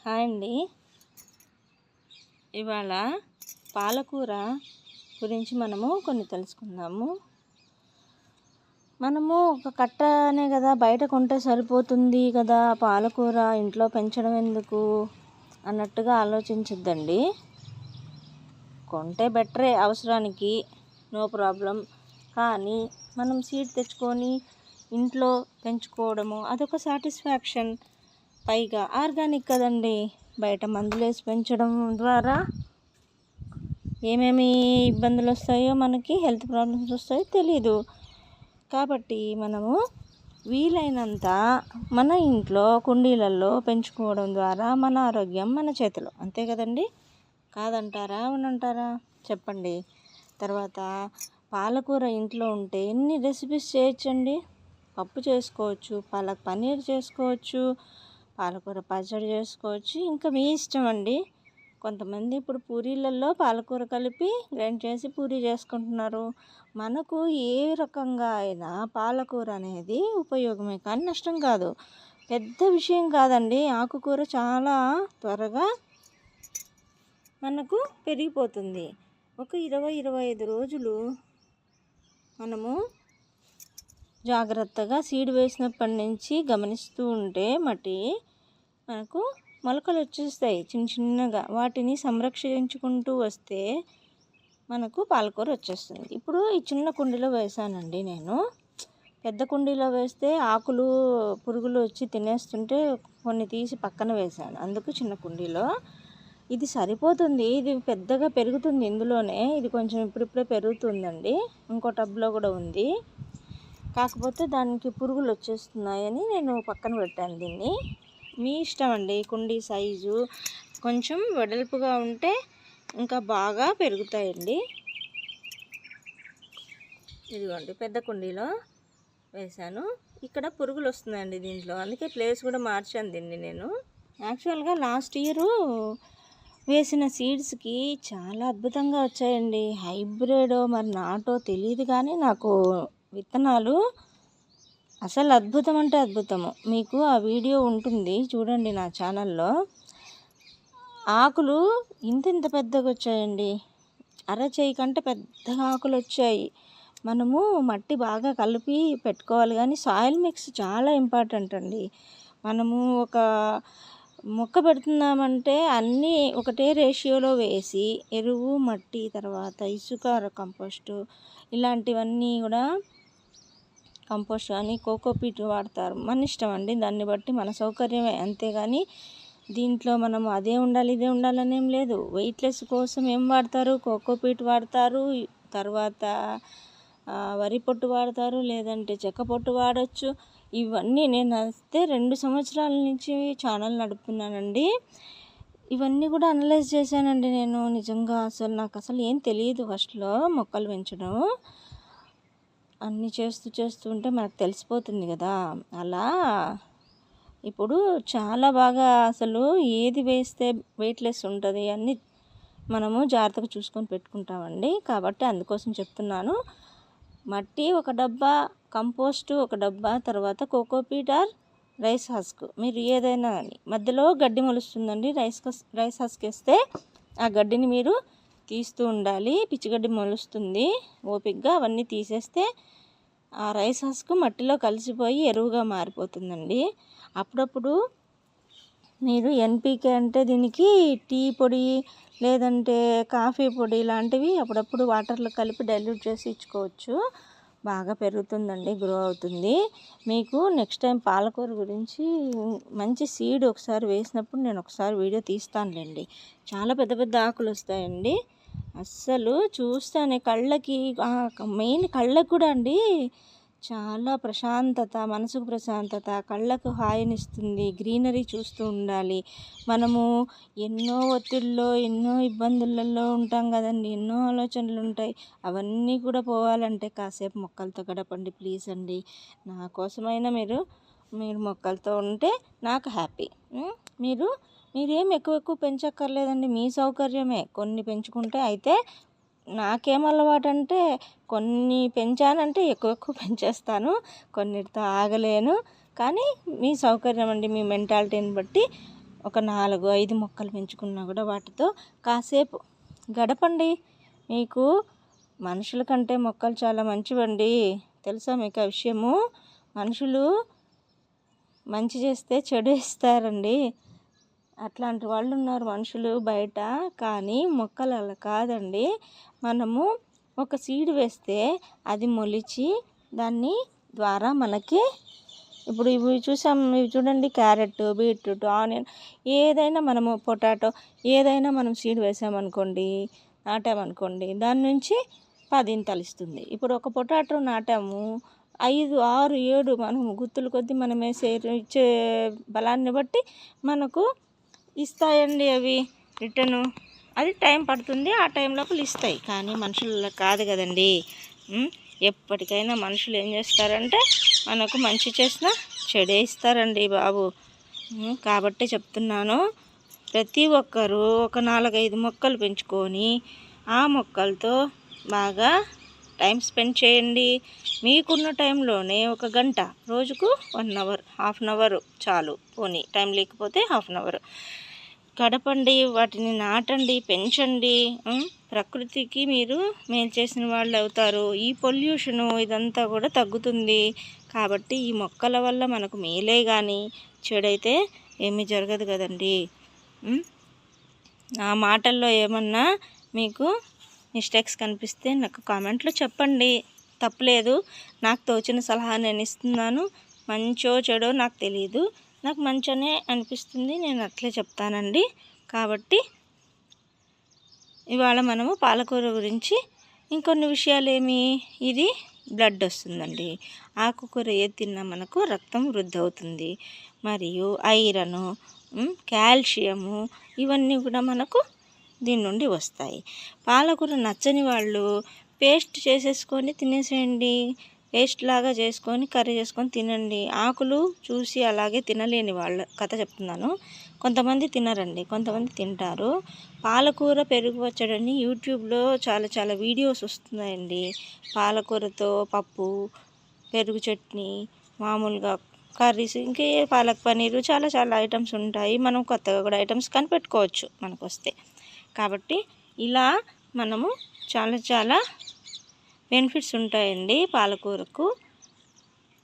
Hi అండి. ఇవాళ పాలకూర గురించి మనము కొన్ని తెలుసుకుందాము. మనము ఒక కట్టనే కదా బయట కొంటే సరిపోతుంది కదా, పాలకూర ఇంట్లో పెంచడం ఎందుకు అన్నట్టుగా ఆలోచించద్దండి. కొంటే బెటరే, అవసరానికి నో ప్రాబ్లం. కానీ మనం సీడ్ తెచ్చుకొని ఇంట్లో పెంచుకోవడము అదొక సాటిస్ఫాక్షన్. పైగా ఆర్గానిక్ కదండి. బయట మందులు వేసి పెంచడం ద్వారా ఏమేమి ఇబ్బందులు వస్తాయో, మనకి హెల్త్ ప్రాబ్లమ్స్ వస్తాయో తెలీదు. కాబట్టి మనము వీలైనంత మన ఇంట్లో కుండీలలో పెంచుకోవడం ద్వారా మన ఆరోగ్యం మన చేతిలో. అంతే కదండి? కాదంటారా? అవునంటారా? చెప్పండి. తర్వాత పాలకూర ఇంట్లో ఉంటే ఎన్ని రెసిపీస్ చేయొచ్చండి. పప్పు చేసుకోవచ్చు, పాలక్ పన్నీర్ చేసుకోవచ్చు, పాలకూర పచ్చడి చేసుకోవచ్చు. ఇంకా మీ ఇష్టం అండి. కొంతమంది ఇప్పుడు పూరీలలో పాలకూర కలిపి గ్రైండ్ చేసి పూరీ చేసుకుంటున్నారు. మనకు ఏ రకంగా అయినా పాలకూర అనేది ఉపయోగమే కానీ నష్టం కాదు. పెద్ద విషయం కాదండి. ఆకుకూర చాలా త్వరగా మనకు పెరిగిపోతుంది. ఒక 20-25 రోజులు మనము జాగ్రత్తగా సీడ్ వేసినప్పటి నుంచి గమనిస్తూ ఉంటే మనకు మొలకలు వచ్చేస్తాయి చిన్న చిన్నగా. వాటిని సంరక్షించుకుంటూ వస్తే మనకు పాలకూర వచ్చేస్తుంది. ఇప్పుడు ఈ చిన్న కుండీలో వేసానండి నేను. పెద్ద కుండీలో వేస్తే ఆకులు పురుగులు వచ్చి తినేస్తుంటే కొన్ని తీసి పక్కన వేసాను. అందుకు చిన్న కుండీలో ఇది సరిపోతుంది. ఇది పెద్దగా పెరుగుతుంది ఇందులోనే. ఇది కొంచెం ఇప్పుడిప్పుడే పెరుగుతుందండి. ఇంకో టబ్లో కూడా ఉంది. కాకపోతే దానికి పురుగులు వచ్చేస్తున్నాయని నేను పక్కన పెట్టాను దీన్ని. మీ ఇష్టం అండి. కుండీ సైజు కొంచెం వెడల్పుగా ఉంటే ఇంకా బాగా పెరుగుతాయండి. ఇదిగోండి, పెద్ద కుండీలో వేసాను. ఇక్కడ పురుగులు వస్తున్నాయండి దీంట్లో. అందుకే ప్లేస్ కూడా మార్చాను దీన్ని నేను. యాక్చువల్గా లాస్ట్ ఇయర్ వేసిన సీడ్స్కి చాలా అద్భుతంగా వచ్చాయండి. హైబ్రిడ్ మరి నాటో తెలియదు కానీ నాకు విత్తనాలు అసలు అద్భుతం అంటే అద్భుతము. మీకు ఆ వీడియో ఉంటుంది చూడండి నా ఛానల్లో. ఆకులు ఇంత పెద్దగా వచ్చాయండి. అరచేయి కంటే పెద్దగా ఆకులు వచ్చాయి. మనము మట్టి బాగా కలిపి పెట్టుకోవాలి. కానీ సాయిల్ మిక్స్ చాలా ఇంపార్టెంట్ అండి. మనము ఒక మొక్క పెడుతున్నామంటే అన్నీ ఒకటే రేషియోలో వేసి, ఎరువు, మట్టి, తర్వాత ఇసుక, కంపోస్టు ఇలాంటివన్నీ కూడా, కంపోస్ట్ కానీ కోకోపీట్ వాడతారు. మన ఇష్టం అండి. దాన్ని బట్టి మన సౌకర్యమే. అంతేగాని దీంట్లో మనం అదే ఉండాలి ఇదే ఉండాలని ఏం లేదు. వెయిట్లెస్ కోసం ఏం వాడతారు? కోకోపీట్ వాడతారు. తర్వాత వరి పొట్టు వాడతారు, లేదంటే చెక్క పొట్టు వాడచ్చు. ఇవన్నీ నేను వస్తే 2 సంవత్సరాల నుంచి ఛానల్ నడుపుతున్నానండి. ఇవన్నీ కూడా అనలైజ్ చేశానండి నేను. నిజంగా నాకు అసలు ఏం తెలియదు ఫస్ట్లో మొక్కలు పెంచడం. అన్నీ చేస్తూ ఉంటే మనకు తెలిసిపోతుంది కదా. అలా ఇప్పుడు చాలా బాగా అసలు ఏది వేస్తే వెయిట్లెస్ ఉంటుంది అన్నీ మనము జాగ్రత్తగా చూసుకొని పెట్టుకుంటామండి. కాబట్టి అందుకోసం చెప్తున్నాను. మట్టి ఒక డబ్బా, కంపోస్టు ఒక డబ్బా, తర్వాత కోకోపీట్ ఆర్ రైస్ హస్క్, మీరు ఏదైనా కానీ. మధ్యలో గడ్డి మొలుస్తుందండి. రైస్ హస్క్ వేస్తే ఆ గడ్డిని మీరు తీస్తూ ఉండాలి. పిచ్చిగడ్డి మొలుస్తుంది. ఓపికగా అవన్నీ తీసేస్తే ఆ రైస్ హస్క్ మట్టిలో కలిసిపోయి ఎరువుగా మారిపోతుందండి. అప్పుడప్పుడు మీరు ఎన్పికే అంటే దీనికి టీ పొడి లేదంటే కాఫీ పొడి లాంటివి అప్పుడప్పుడు వాటర్లో కలిపి డైల్యూట్ చేసి ఇచ్చుకోవచ్చు. బాగా పెరుగుతుందండి, గ్రో అవుతుంది. మీకు నెక్స్ట్ టైం పాలకూర గురించి మంచి సీడ్ ఒకసారి వేసినప్పుడు నేను ఒకసారి వీడియో తీస్తానులేండి. చాలా పెద్ద పెద్ద ఆకులు వస్తాయండి. అస్సలు చూస్తానే కళ్ళకి, మెయిన్ కళ్ళకు కూడా అండి చాలా ప్రశాంతత, మనసుకు ప్రశాంతత, కళ్ళకు హాయినిస్తుంది. గ్రీనరీ చూస్తూ ఉండాలి. మనము ఎన్నో ఒత్తిడిలో, ఎన్నో ఇబ్బందులలో ఉంటాం కదండి. ఎన్నో ఆలోచనలు ఉంటాయి. అవన్నీ కూడా పోవాలంటే కాసేపు మొక్కలతో గడపండి ప్లీజ్ అండి. నా కోసమైనా మీరు మొక్కలతో ఉంటే నాకు హ్యాపీ. మీరేం ఎక్కువ పెంచక్కర్లేదండి. మీ సౌకర్యమే. కొన్ని పెంచుకుంటే అయితే నాకేం అలవాటు అంటే కొన్ని పెంచానంటే ఎక్కువ పెంచేస్తాను. కొన్నిటితో ఆగలేను. కానీ మీ సౌకర్యం అండి. మీ మెంటాలిటీని బట్టి ఒక 4-5 మొక్కలు పెంచుకున్నా కూడా వాటితో కాసేపు గడపండి. మీకు మనుషుల కంటే మొక్కలు చాలా మంచివండి. తెలుసా మీకు ఆ విషయము? మనుషులు మంచి చేస్తే చెడు ఇస్తారండి. అట్లాంటి వాళ్ళు ఉన్నారు మనుషులు బయట. కానీ మొక్కలు అలా కాదండి. మనము ఒక సీడ్ వేస్తే అది మొలిచి దాన్ని ద్వారా మనకి ఇప్పుడు ఇవి చూడండి, క్యారెట్, బీట్రూట్, ఆనియన్, ఏదైనా మనము పొటాటో ఏదైనా మనం సీడ్ వేసామనుకోండి, నాటామనుకోండి, దాని నుంచి 10 ఇస్తుంది. ఇప్పుడు ఒక పొటాటో నాటాము, 5, 6, 7 మనం గుత్తుల కొద్దీ మనం ఇచ్చే బలాన్ని బట్టి మనకు ఇస్తాయండి అవి రిటర్ను. అది టైం పడుతుంది, ఆ టైం లోపల ఇస్తాయి. కానీ మనుషుల కాదు కదండి. ఎప్పటికైనా మనుషులు ఏం చేస్తారంటే మనకు మంచి చేసినా చెడే ఇస్తారండి బాబు. కాబట్టి చెప్తున్నాను, ప్రతి ఒక్కరూ ఒక 4-5 మొక్కలు పెంచుకొని ఆ మొక్కలతో బాగా టైం స్పెండ్ చేయండి. మీకున్న టైంలోనే ఒక గంట, రోజుకు 1 అవర్, హాఫ్ అన్ అవర్ చాలు. పోనీ టైం లేకపోతే హాఫ్ అన్ అవర్ గడపండి. వాటిని నాటండి, పెంచండి. ప్రకృతికి మీరు మేలు చేసిన వాళ్ళు అవుతారు. ఈ పొల్యూషను ఇదంతా కూడా తగ్గుతుంది. కాబట్టి ఈ మొక్కల వల్ల మనకు మేలే కానీ చెడైతే ఏమీ జరగదు కదండి. నా మాటల్లో ఏమన్నా మీకు మిస్టేక్స్ కనిపిస్తే నాకు కామెంట్లో చెప్పండి, తప్పలేదు. నాకు తోచిన సలహా నేను ఇస్తున్నాను. మంచో చెడో నాకు తెలియదు, నాకు మంచనే అనిపిస్తుంది, నేను అట్లే చెప్తానండి. కాబట్టి ఇవాళ మనము పాలకూర గురించి ఇంకొన్ని విషయాలు ఇది బ్లడ్ వస్తుందండి. ఆకుకూర ఏది తిన్నా మనకు రక్తం వృద్ధి అవుతుంది. మరియు ఐరను, కాల్షియము ఇవన్నీ కూడా మనకు దీని నుండి వస్తాయి. పాలకూర నచ్చని వాళ్ళు పేస్ట్ చేసేసుకొని తినేసేయండి. పేస్ట్ లాగా చేసుకొని కర్రీ చేసుకొని తినండి. ఆకులు చూసి అలాగే తినలేని వాళ్ళ కథ చెప్తున్నాను. కొంతమంది తినరండి, కొంతమంది తింటారు. పాలకూర పెరుగు పచ్చడని యూట్యూబ్లో చాలా వీడియోస్ వస్తున్నాయండి. పాలకూరతో పప్పు, పెరుగు చట్నీ, మామూలుగా కర్రీస్, ఇంకే పాలక్ పన్నీరు, చాలా ఐటమ్స్ ఉంటాయి. మనం కొత్తగా కూడా ఐటమ్స్ కనిపెట్టుకోవచ్చు మనకు వస్తే. కాబట్టి ఇలా మనము చాలా బెనిఫిట్స్ ఉంటాయండి పాలకూరకు.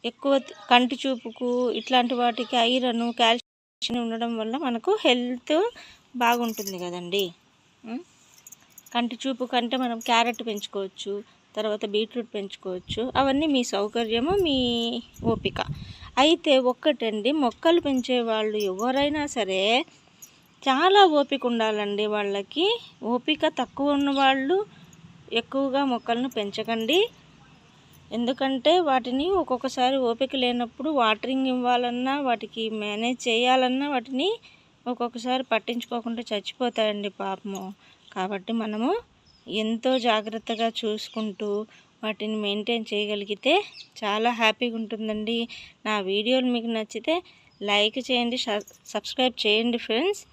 ఎక్కువ కంటి చూపుకు ఇట్లాంటి వాటికి ఐరన్, కాల్షియం ఉండడం వల్ల మనకు హెల్త్ బాగుంటుంది కదండి. కంటి చూపు కంటే మనం క్యారెట్ పెంచుకోవచ్చు, తర్వాత బీట్రూట్ పెంచుకోవచ్చు. అవన్నీ మీ సౌకర్యము, మీ ఓపిక. అయితే ఒక్కటండి, మొక్కలు పెంచే వాళ్ళు ఎవరైనా సరే చాలా ఓపిక ఉండాలండి. వాళ్ళకి ఓపిక తక్కువ ఉన్నవాళ్ళు ఎక్కువగా మొక్కలను పెంచకండి. ఎందుకంటే వాటిని ఒక్కొక్కసారి ఓపిక లేనప్పుడు వాటరింగ్ ఇవ్వాలన్నా, వాటికి మేనేజ్ చేయాలన్నా వాటిని ఒక్కొక్కసారి పట్టించుకోకుండా చచ్చిపోతాయండి పాపము. కాబట్టి మనము ఎంతో జాగ్రత్తగా చూసుకుంటూ వాటిని మెయింటైన్ చేయగలిగితే చాలా హ్యాపీగా ఉంటుందండి. నా వీడియోలు మీకు నచ్చితే లైక్ చేయండి, సబ్స్క్రైబ్ చేయండి ఫ్రెండ్స్.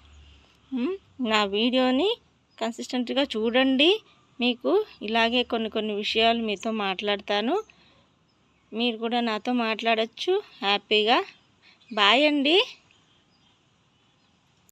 నా వీడియోని కన్సిస్టెంట్గా చూడండి. మీకు ఇలాగే కొన్ని విషయాలు మీతో మాట్లాడతాను. మీరు కూడా నాతో మాట్లాడచ్చు హ్యాపీగా. బాయ్ అండి.